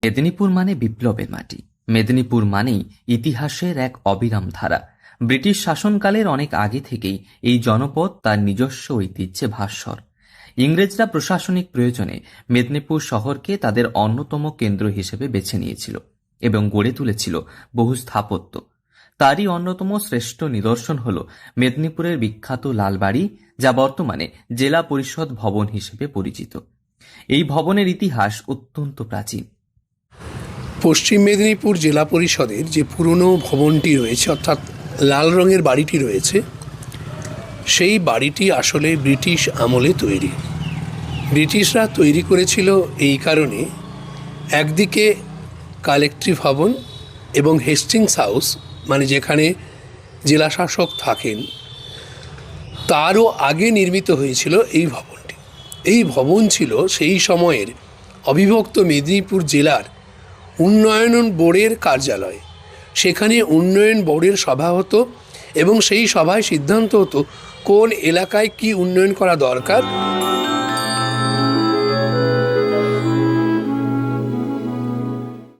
মেদিনীপুর মানে বিপ্লবের মাটি। মেদিনীপুর মানেই ইতিহাসের এক অবিরাম ধারা। ব্রিটিশ শাসনকালের অনেক আগে থেকেই এই জনপদ তার নিজস্ব ঐতিহ্যে ভাস্বর। ইংরেজরা প্রশাসনিক প্রয়োজনে মেদিনীপুর শহরকে তাদের অন্যতম কেন্দ্র হিসেবে বেছে নিয়েছিল এবং গড়ে তুলেছিল বহু স্থাপত্য। তারই অন্যতম শ্রেষ্ঠ নিদর্শন হল মেদিনীপুরের বিখ্যাত লালবাড়ি, যা বর্তমানে জেলা পরিষদ ভবন হিসেবে পরিচিত। এই ভবনের ইতিহাস অত্যন্ত প্রাচীন। পশ্চিম মেদিনীপুর জেলা পরিষদের যে পুরনো ভবনটি রয়েছে, অর্থাৎ লাল রঙের বাড়িটি রয়েছে, সেই বাড়িটি আসলে ব্রিটিশ আমলে তৈরি। ব্রিটিশরা তৈরি করেছিল এই কারণে, একদিকে কালেক্ট্রি ভবন এবং হেস্টিংস হাউস, মানে যেখানে জেলা শাসক থাকেন, তারও আগে নির্মিত হয়েছিল এই ভবনটি। এই ভবন ছিল সেই সময়ের অবিভক্ত মেদিনীপুর জেলার উন্নয়ন বোর্ডের কার্যালয়। সেখানে উন্নয়ন বোর্ডের সভা হতো এবং সেই সভায় সিদ্ধান্ত হতো কোন এলাকায় কি উন্নয়ন করা দরকার।